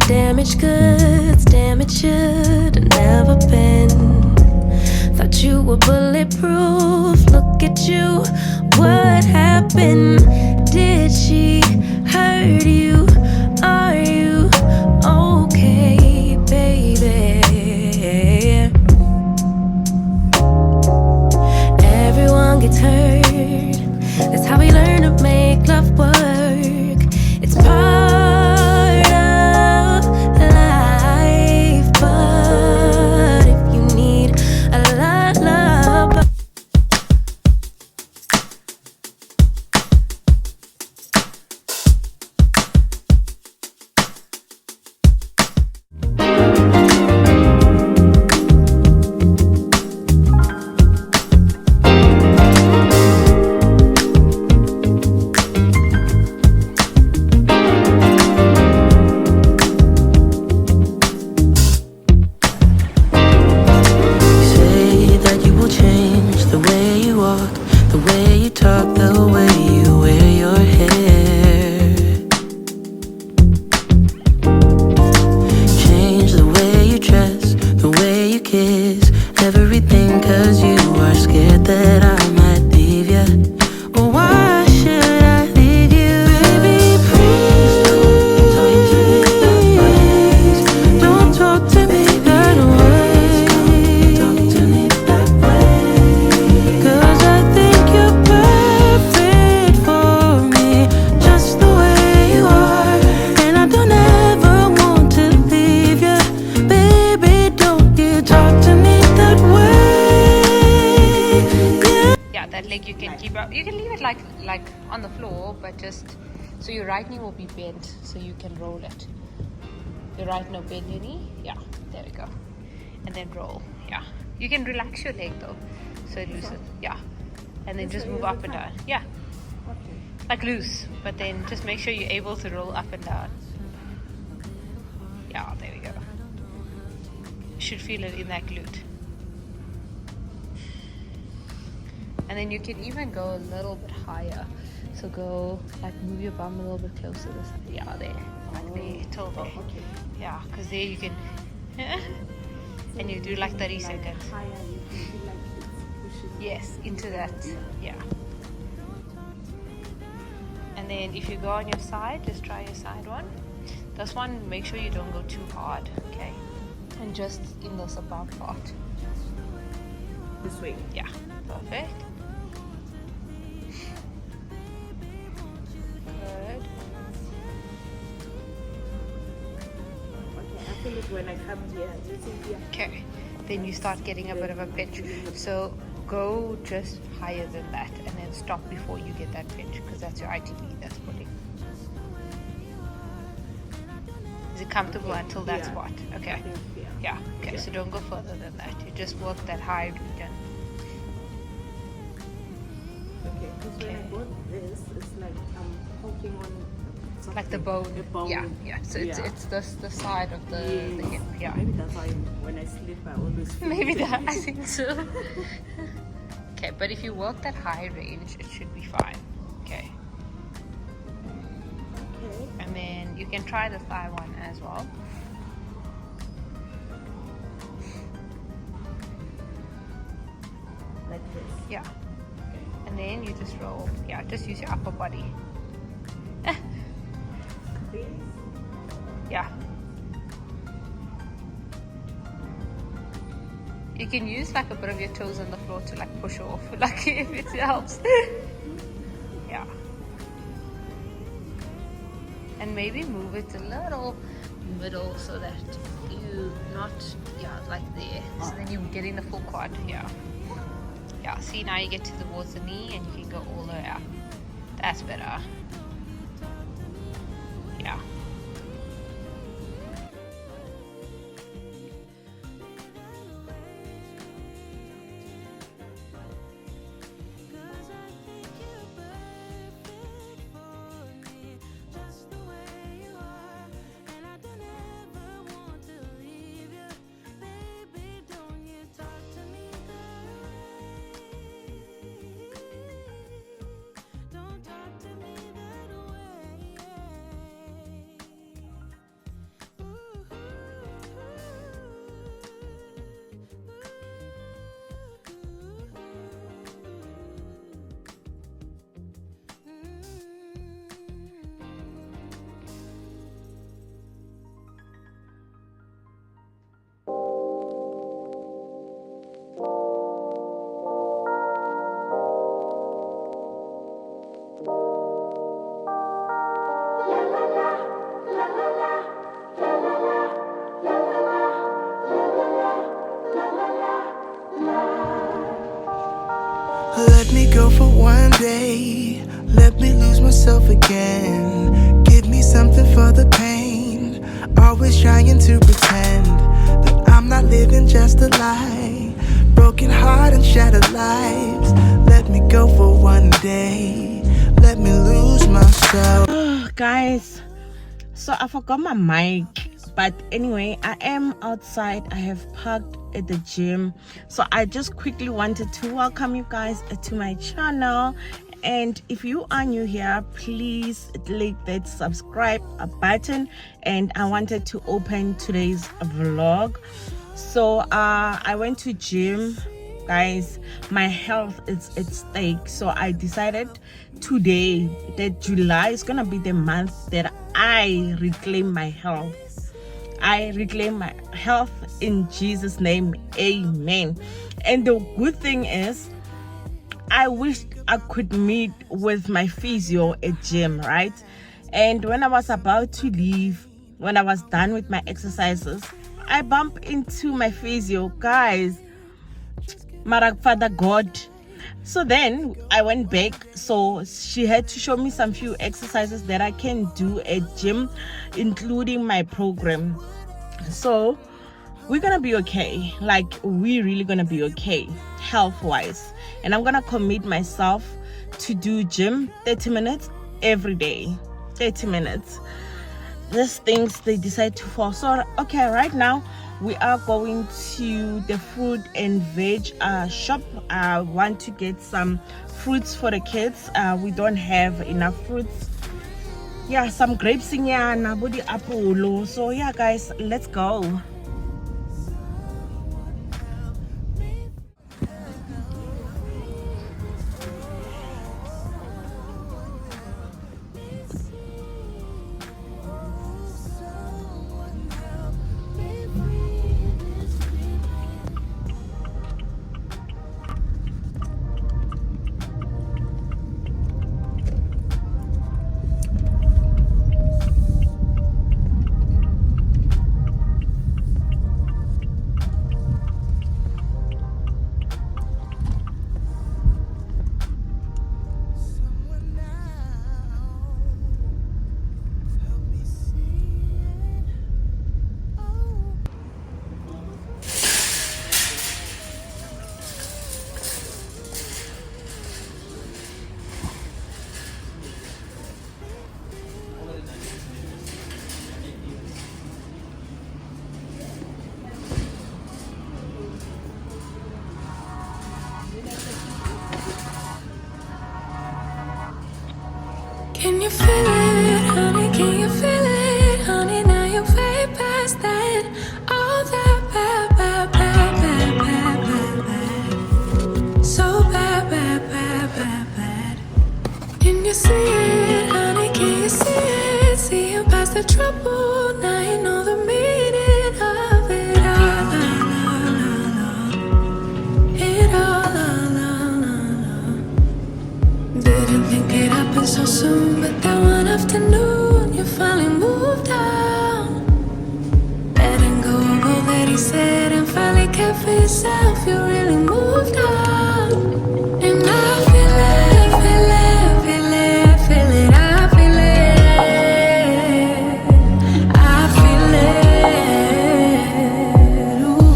damaged goods, damn it should have never been. Thought you were bulletproof, look at you, what happened? Did she hurt you? Are you okay, baby? Everyone gets hurt, that's how we learn to make love work. It's part of life, but if you need a lullaby, you can keep up. You can leave it like on the floor, but just so your right knee will be bent, so you can roll it. Your right knee bend your knee. Yeah, there we go. And then roll. Yeah, you can relax your leg though, so it loosens. Yeah, and then just move up and down. Yeah, like loose, but then just make sure you're able to roll up and down. Yeah, there we go. You should feel it in that glute. And then you can even go a little bit higher. So go, like, move your bum a little bit closer to the side. Yeah, there. Like there, till there. Okay. Yeah, because there you can... and you do like 30 seconds. Higher, you can feel like it's pushing. Yes, into that. Yeah. And then if you go on your side, just try your side one. This one, make sure you don't go too hard, okay? And just in this above part. This way. Yeah, perfect. Good. Okay, I feel it when I come here. Okay, then you start getting a bit of a pinch. So go just higher than that and then stop before you get that pinch, because that's your ITB that's pulling. Is it comfortable until that spot? Okay. Yeah, okay, so don't go further than that. You just work that high region. Okay, because when I got this, it's like I'm poking on something. Like the bone. The bone. Yeah. So it's the side of the hip. Yeah. Maybe that's why when I sleep I always feel Maybe that. I think so. Okay, but if you work that high range, it should be fine. Okay. Okay. And then you can try the thigh one as well. Like this. Yeah. And then you just roll. Yeah, just use your upper body. This. Yeah. You can use like a bit of your toes on the floor to like push off, like if it helps. Yeah. And maybe move it a little middle so that you not, like there. So then you're getting the full quad. Yeah. Yeah, see, now you get towards the knee and you can go all the way up. That's better. Yeah. go for one day. Let me lose myself again. Give me something for the pain. Always trying to pretend that I'm not living just a lie. Broken heart and shattered lives. Let me go for one day. Let me lose myself. Guys, so I forgot my mic, but anyway, I am outside. I have parked at the gym, so I just quickly wanted to welcome you guys to my channel. And if you are new here, please click that subscribe button. And I wanted to open today's vlog. So I went to gym, guys. My health is at stake, so I decided today that July is gonna be the month that I reclaim my health. I reclaim my health in Jesus' name, amen. And the good thing is, I wish I could meet with my physio at gym, right? And when I was about to leave, when I was done with my exercises, I bumped into my physio. Guys, Marak Father God. So then I went back, so she had to show me some few exercises that I can do at gym, including my program. So we're gonna be okay. Like, we really gonna be okay health wise. And I'm gonna commit myself to do gym 30 minutes every day. 30 minutes. These things they decide to fall. So okay, right now we are going to the fruit and veg shop. I want to get some fruits for the kids. We don't have enough fruits. Yeah, some grapes in here, nabodi apple. So yeah, guys, let's go. Can you feel it, honey? Can you feel it, honey? Now you're way past that. All that bad, bad, bad, bad, bad, bad, bad. So bad, bad, bad, bad, bad. Can you see it, honey? Can you see it? See you past the trouble. Now you know the meaning of it all. It all. Didn't think it happened so soon, but that one afternoon you finally moved on. Letting go of all that he said and finally kept for yourself. You really moved on. And I feel it, feel it, feel it, feel it. I feel it, I feel it. Ooh.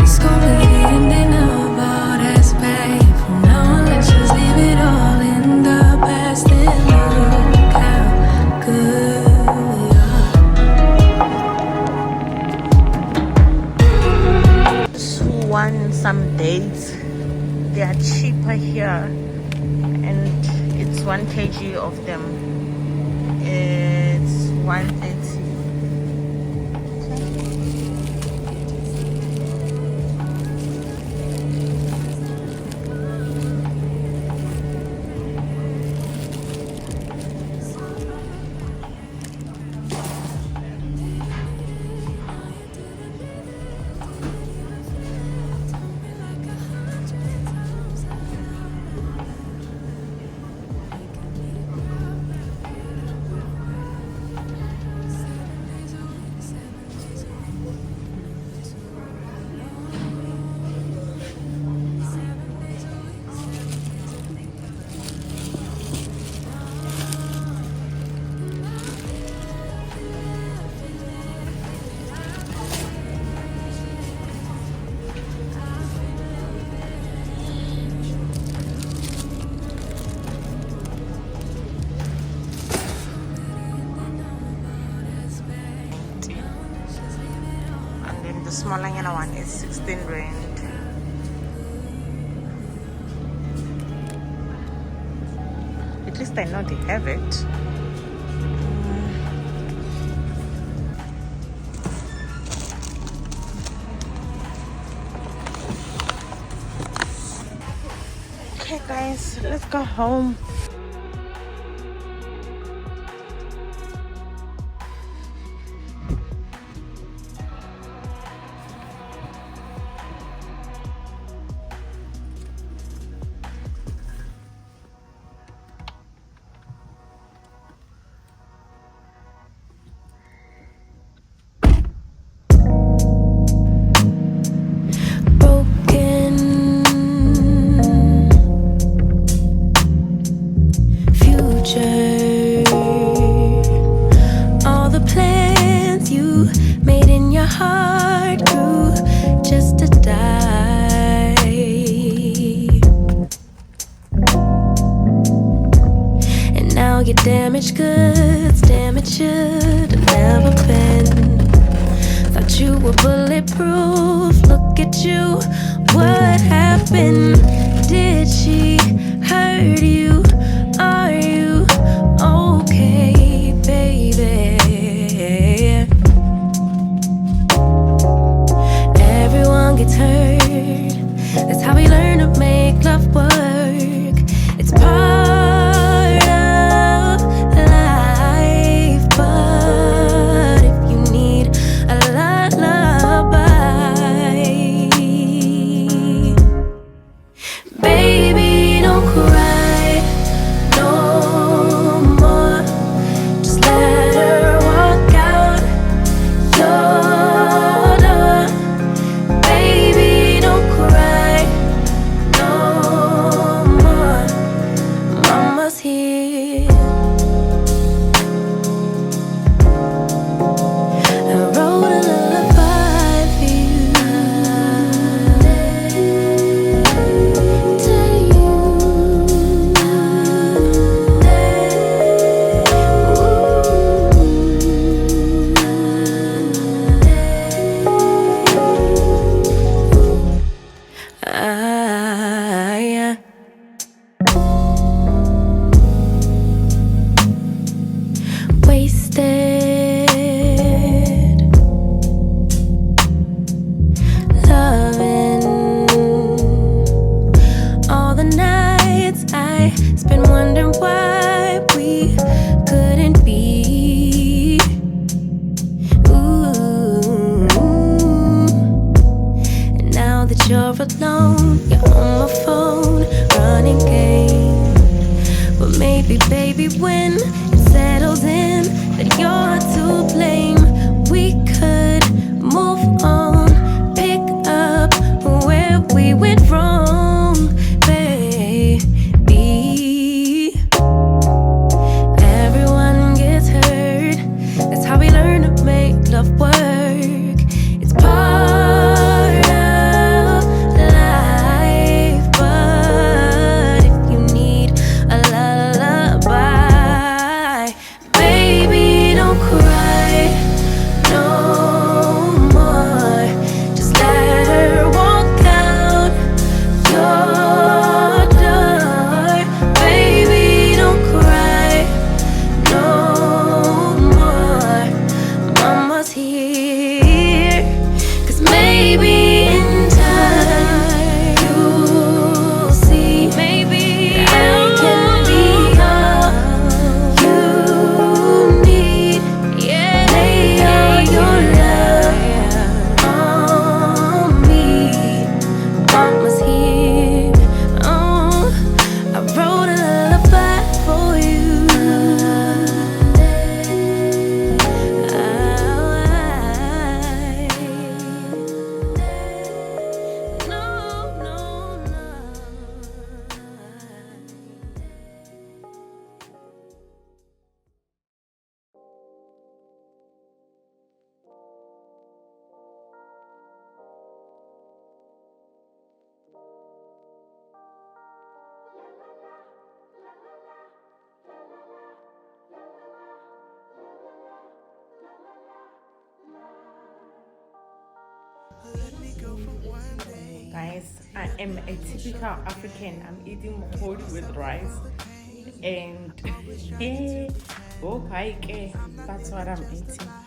It's gonna be the ending of all that's bad. From now on, let's just leave it all in the past and look how good we are. Just want some dates. They are cheaper here, and it's 1 kg of them. It's 130. smaller one is 16 rand. At least I know they have it. Okay guys, let's go home. All the plans you made in your heart grew just to die. And now your damaged goods, damage should have never been. Thought you were bulletproof, look at you, what happened? Did she hurt you? Are you okay, baby? Everyone gets hurt. That's how we learn to make love work. It's part of life. But if you need a lullaby, baby, don't cry no more. Just let her walk out your door. Baby, don't cry no more. Mama's here. I wrote a lullaby for yeah. Wasted loving all the nights I spent wondering why we couldn't be. Ooh. And now that you're alone, you're on my phone, running game. But maybe, baby, when it settles in that you're to blame, we could move on, pick up where we went wrong, baby. Everyone gets hurt. That's how we learn to make love work. It's part of life. But if you need a lullaby, baby, don't cry no more. Just let her walk out Guys, I am a typical African. I'm eating mokodi with rice. And yeah, okay, that's what I'm eating.